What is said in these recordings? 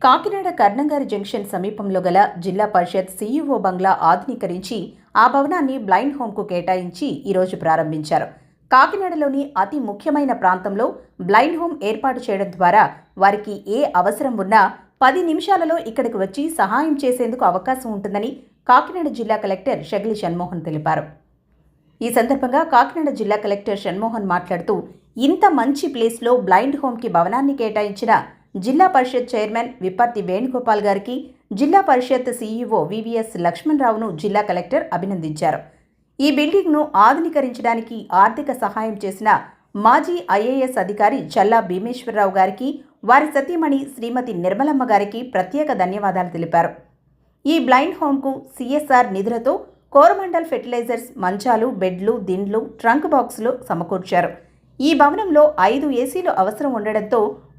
Kakinada కర్ణంగారి junction సమీపంలో గల జిల్లా పరిషత్ సీఈఓ బంగ్లా ఆధునీకరించి ఆ భవనాన్ని బ్లైండ్ హోంకు కేటాయించి ఈరోజు ప్రారంభించారు. కాకినాడలోని అతి ముఖ్యమైన ప్రాంతంలో బ్లైండ్ హోం ఏర్పాటు చేయడం ద్వారా వారికి ఏ అవసరం ఉన్నా 10 నిమిషాలలో ఇక్కడికి వచ్చి సహాయం చేసేందుకు అవకాశం ఉంటుందని కాకినాడ జిల్లా కలెక్టర్ షగిలి షణ్మోహన్ తెలిపారు. ఈ సందర్భంగా కాకినాడ జిల్లా కలెక్టర్ షణ్మోహన్ మాట్లాడుతూ, ఇంత మంచి ప్లేస్లో బ్లైండ్ హోంకి భవనాన్ని కేటాయించిన జిల్లా పరిషత్ చైర్మన్ విప్పర్తి వేణుగోపాల్ గారికి, జిల్లా పరిషత్ సీఈఓ వివిఎస్ లక్ష్మణరావును జిల్లా కలెక్టర్ అభినందించారు. ఈ బిల్డింగ్ను ఆధునీకరించడానికి ఆర్థిక సహాయం చేసిన మాజీ ఐఏఎస్ అధికారి చల్లా భీమేశ్వరరావు గారికి, వారి సతీమణి శ్రీమతి నిర్మలమ్మ గారికి ప్రత్యేక ధన్యవాదాలు తెలిపారు. ఈ బ్లైండ్ హోంకు సిఎస్ఆర్ నిధులతో కోరమండల్ ఫెర్టిలైజర్స్ మంచాలు, బెడ్లు, దిండ్లు, ట్రంక్ బాక్సులు సమకూర్చారు. ఈ భవనంలో 5 ఏసీలు అవసరం ఉండడంతో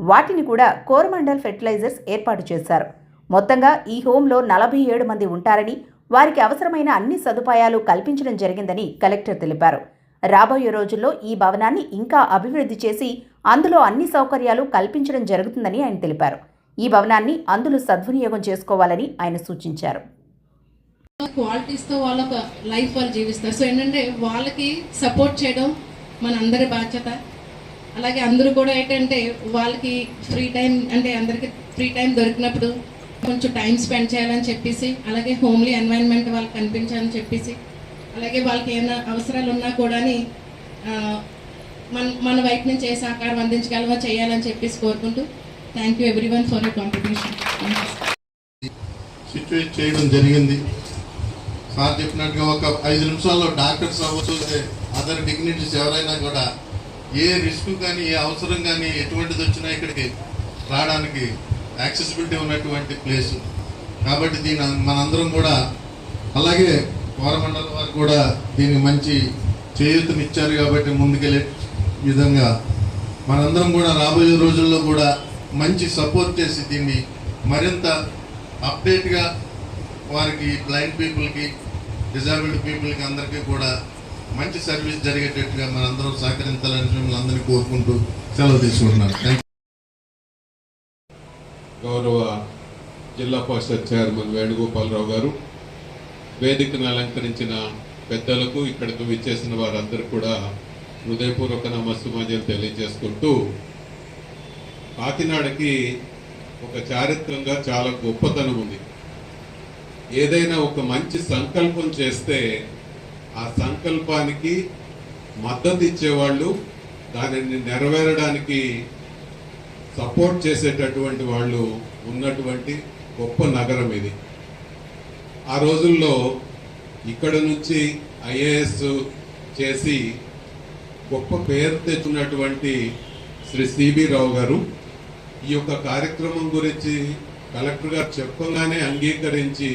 వాటిని కూడా కోరమండల్ ఫెర్టిలైజర్స్ ఏర్పాటు చేశారు. మొత్తంగా ఈ హోంలో 47 మంది ఉంటారని, వారికి అవసరమైన అన్ని సదుపాయాలు కల్పించడం జరిగిందని కలెక్టర్ తెలిపారు. రాబోయే రోజుల్లో ఈ భవనాన్ని ఇంకా అభివృద్ధి చేసి అందులో అన్ని సౌకర్యాలు కల్పించడం జరుగుతుందని ఆయన తెలిపారు. ఈ భవనాన్ని అందులో సద్వినియోగం చేసుకోవాలని ఆయన సూచించారు. క్వాలిటీస్తో వాళ్ళ లైఫ్ వాళ్ళు జీవిస్తారు. సో ఏంటంటే వాళ్ళకి సపోర్ట్ చేయడం మన అందరి బాధ్యత. అలాగే అందరూ కూడా ఏంటంటే వాళ్ళకి ఫ్రీ టైం, అంటే అందరికీ ఫ్రీ టైం దొరికినప్పుడు కొంచెం టైం స్పెండ్ చేయాలని చెప్పేసి, అలాగే హోమ్లీ ఎన్వైరన్మెంట్ వాళ్ళకి కనిపించాలని చెప్పేసి, అలాగే వాళ్ళకి ఏమైనా అవసరాలు ఉన్నా కూడా మన వైపు నుంచి ఏ సహకారం అందించగలవో చేయాలని చెప్పేసి కోరుకుంటూ, thank you everyone for your contribution. Situate చేయడం జరిగింది. సార్ చెప్పినట్టుగా ఒక 5 నిమిషాల్లో డాక్టర్స్ అవ్వచ్చు, అదర్ డిగ్నిటీస్ ఎవరైనా కూడా ఏ రిస్క్ కానీ ఏ అవసరం కానీ ఎటువంటిది వచ్చినా ఇక్కడికి రావడానికి యాక్సెసిబిలిటీ ఉన్నటువంటి ప్లేస్ కాబట్టి దీని మనందరం కూడా, అలాగే కోరమండలం వారు కూడా దీనికి మంచి చేయూతనిచ్చారు కాబట్టి ముందుకెళ్ళే విధంగా మనందరం కూడా రాబోయే రోజుల్లో కూడా మంచి సపోర్ట్ చేసి దీన్ని మరింత అప్డేట్గా వారికి బ్లైండ్ పీపుల్కి, డిజేబుల్డ్ పీపుల్కి అందరికీ కూడా మంచి సర్వీస్ జరిగేటట్టుగా మనందరం సహకరించాలని మిమ్మల్ని అందరినీ కోరుకుంటూ సెలవు తీసుకుంటున్నాను. గౌరవ జిల్లా పరిషత్ చైర్మన్ వేణుగోపాలరావు గారు, వేదికను అలంకరించిన పెద్దలకు, ఇక్కడికి విచ్చేసిన వారందరూ కూడా హృదయపూర్వక నమస్సుమాన్యాలు తెలియజేసుకుంటూ, కాకినాడకి ఒక చారిత్రంగా చాలా గొప్పతనం ఉంది. ఏదైనా ఒక మంచి సంకల్పం చేస్తే ఆ సంకల్పానికి మద్దతు ఇచ్చేవాళ్ళు, దానిని నెరవేరడానికి సపోర్ట్ చేసేటటువంటి వాళ్ళు ఉన్నటువంటి గొప్ప నగరం ఇది. ఆ రోజుల్లో ఇక్కడ నుంచి ఐఏఎస్ చేసి గొప్ప పేరు తెచ్చున్నటువంటి శ్రీ సిబి రావు గారు ఈ యొక్క కార్యక్రమం గురించి కలెక్టర్ గారు చెప్పగానే అంగీకరించి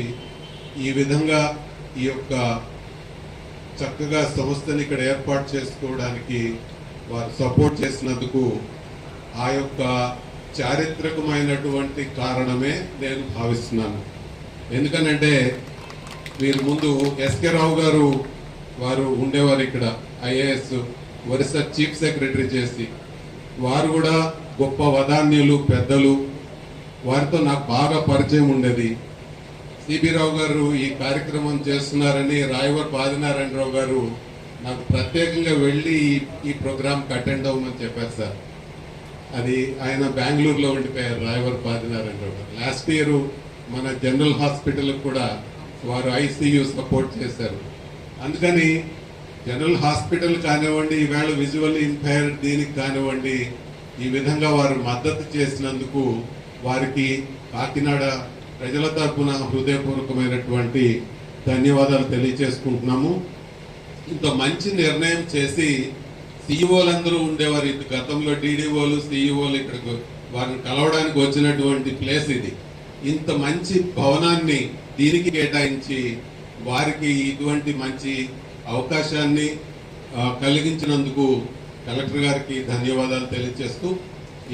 ఈ విధంగా ఈ యొక్క చక్కగా సంస్థని ఇక్కడ ఏర్పాటు చేసుకోవడానికి వారు సపోర్ట్ చేసినందుకు ఆ యొక్క చారిత్రకమైనటువంటి కారణమే నేను భావిస్తున్నాను. ఎందుకనంటే వీరు ముందు ఎస్కే రావు గారు వారు ఉండేవారు ఇక్కడ, ఐఏఎస్ ఒరిస్సా చీఫ్ సెక్రటరీ చేసి, వారు కూడా గొప్ప వదాన్యులు, పెద్దలు, వారితో నాకు బాగా పరిచయం ఉండేది. సిబి రావు గారు ఈ కార్యక్రమం చేస్తున్నారని రాయవరపు ఆదినారాయణరావు గారు నాకు ప్రత్యేకంగా వెళ్ళి ఈ ప్రోగ్రామ్కి అటెండ్ అవ్వమని చెప్పారు సార్. అది ఆయన బెంగళూరులో ఉండిపోయారు రాయవరపు ఆదినారాయణరావు గారు. లాస్ట్ ఇయర్ మన జనరల్ హాస్పిటల్కి కూడా వారు ఐసీయూ సపోర్ట్ చేశారు. అందుకని జనరల్ హాస్పిటల్ కానివ్వండి, ఈవేళ విజువల్ ఇంపైర్డ్ దీనికి కానివ్వండి, ఈ విధంగా వారు మద్దతు చేసినందుకు వారికి కాకినాడ ప్రజల తరపున హృదయపూర్వకమైనటువంటి ధన్యవాదాలు తెలియజేసుకుంటున్నాము. ఇంత మంచి నిర్ణయం చేసి సీఈఓలందరూ ఉండేవారు, ఇది గతంలో డీడీఓలు, సీఈఓలు ఇక్కడికి వారిని కలవడానికి వచ్చినటువంటి ప్లేస్ ఇది. ఇంత మంచి భవనాన్ని దీనికి కేటాయించి వారికి ఇటువంటి మంచి అవకాశాన్ని కలిగించినందుకు కలెక్టర్ గారికి ధన్యవాదాలు తెలియజేస్తూ,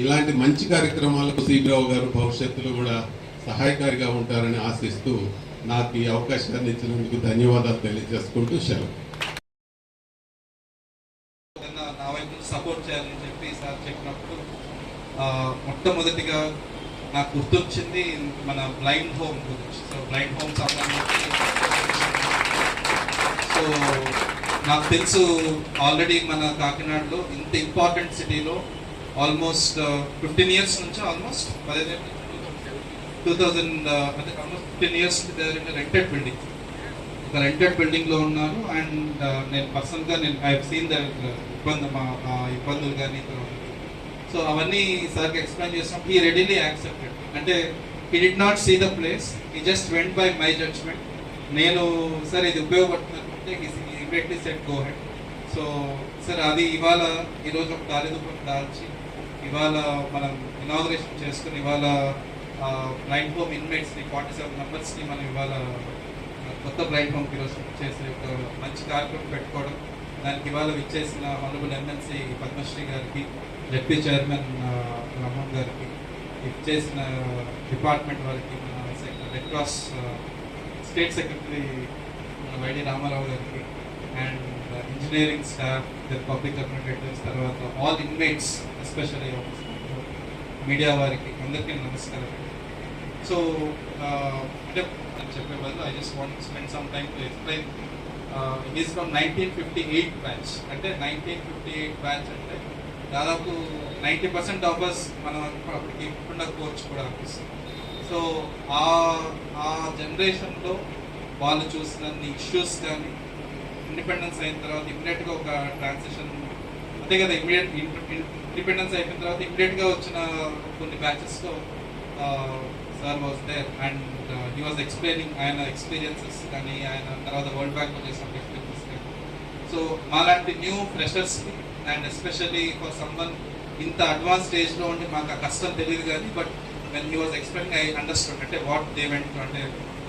ఇలాంటి మంచి కార్యక్రమాలకు సిబిరావు గారు భవిష్యత్తులో కూడా సహాయకారిగా ఉంటారని ఆశిస్తూ నాకు ఈ అవకాశాన్ని ఇచ్చినందుకు ధన్యవాదాలు తెలియజేసుకుంటూ సెలవు. నా వైపు సపోర్ట్ చేయాలని చెప్పి సార్ చెప్పినప్పుడు మొట్టమొదటిగా నాకు గుర్తొచ్చింది మన బ్లైండ్ హోమ్ గురించి. సో బ్లైండ్ హోమ్ సంబంధించి సో నాకు తెలుసు ఆల్రెడీ మన కాకినాడలో ఇంత ఇంపార్టెంట్ సిటీలో ఆల్మోస్ట్ 15 ఇయర్స్ నుంచి ఆల్మోస్ట్ 2000 అంటే ఆల్మోస్ట్ 15 ఇయర్స్ రెంటెడ్ బిల్డింగ్, ఒక రెంటెడ్ బిల్డింగ్లో ఉన్నాను. అండ్ నేను పర్సనల్గా ఐ సీన్ ద ఇబ్బందులు కానీ సో అవన్నీ సార్కి ఎక్స్ప్లెయిన్ చేసినప్పుడు హీ రెడీలీ యాక్సెప్టెడ్. అంటే he did not see the place, he just went by my judgement. నేను సార్ ఇది ఉపయోగపడుతుందంటే immediately said go ahead. So sir అది ఇవాళ ఈరోజు ఒక దారిదూపం దాల్చి ఇవాళ మనం ఇనాగ్రేషన్ చేసుకుని ఇవాళ బ్లైండ్ హోమ్ ఇన్మేట్స్ని 47 మెంబర్స్ని మనం ఇవాళ కొత్త బ్లైండ్ హోమ్కి ఈరోజు చేసే ఒక మంచి కార్యక్రమం పెట్టుకోవడం, దానికి ఇవాళ విచ్చేసిన హానరబుల్ ఎమ్మెల్సీ పద్మశ్రీ గారికి, జెడ్పీ చైర్మన్ రమణ్ గారికి, ఇచ్చేసిన డిపార్ట్మెంట్ వారికి, మన రెడ్ క్రాస్ స్టేట్ సెక్రటరీ మన వైడి రామారావు గారికి, and engineering staff, public administrators, తర్వాత ఆల్ ఇన్మేట్స్, ఎస్పెషల్లీ మీడియా వారికి అందరికీ నమస్కారం. సో అంటే చెప్పే బదులు I just want spend some time to explain. Is from 1958 batch. అంటే 1958 బ్యాచ్ అంటే దాదాపు 90% ఆఫ్ అస్ మనం అప్పటికి ఉండకపోవచ్చు కూడా అనిపిస్తుంది. సో ఆ జనరేషన్లో వాళ్ళు చూసిన ఇష్యూస్ కానీ ఇండిపెండెన్స్ అయిన తర్వాత ఇమ్మీడియట్గా ఒక ట్రాన్సిషన్ అంతే కదా, ఇండిపెండెన్స్ అయిపోయిన తర్వాత ఇమ్మీడియట్గా వచ్చిన కొన్ని బ్యాచెస్లో sir was there and he was explaining ఆయన ఎక్స్పీరియన్సెస్ కానీ ఆయన తర్వాత వరల్డ్ బ్యాంక్లో చేసిన ఎక్స్పీరియన్స్ కానీ. సో మాలాంటి న్యూ ఫ్రెషర్స్కి అండ్ ఎస్పెషల్లీ ఫర్ సమ్వన్ ఇంత అడ్వాన్స్ స్టేజ్లో ఉండి మాకు ఆ కష్టం తెలియదు కానీ but when he was explaining I understand. అంటే వాట్ దే వెంట్, అంటే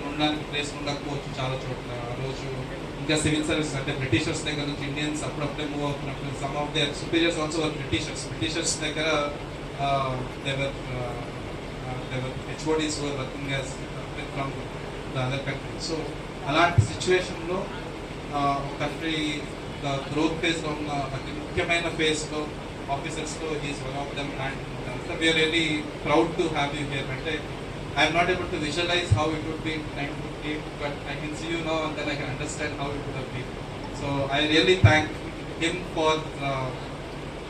ఉండడానికి ప్లేస్ ఉండకపోవచ్చు చాలా చోట్ల. ఆ రోజు ఇంకా సివిల్ సర్వీస్ అంటే బ్రిటిషర్స్ దగ్గర నుంచి ఇండియన్స్ అప్పుడప్పుడే మూవ్ అవుతున్నప్పుడు some of their superiors also were Britishers దగ్గర their HODs were working as from the other country. So అలాంటి సిచ్యువేషన్లో కంట్రీ గ్రోత్ ఫేజ్లో ఉన్న అతి ముఖ్యమైన ఫేజ్లో ఆఫీసర్స్లో is one of them. And we're really proud to have you here. అంటే I'm not able to visualize how it would be 1958, but I can see you know and then I can understand how it would have been. So I really thank him for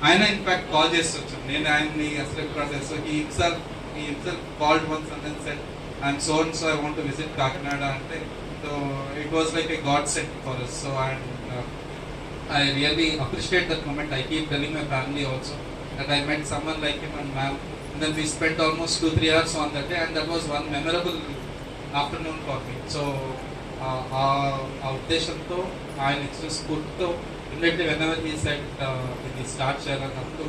ఆయన in fact call చేసి వచ్చాను నేను ఆయన్ని అసలు process. So he himself called once and then said, I'm so and so, I want to visit Kakinada. So it was like a godsend for us. So and I really appreciate that moment. I keep telling my family also that I met someone like him and ma'am. And then we spent almost 2-3 hours on that day, and that was one memorable afternoon for me. So ఆ ఉద్దేశంతో ఆయన ఇచ్చిన స్ఫూర్తితో immediately whenever he said ఇది start చేయాలన్నప్పుడు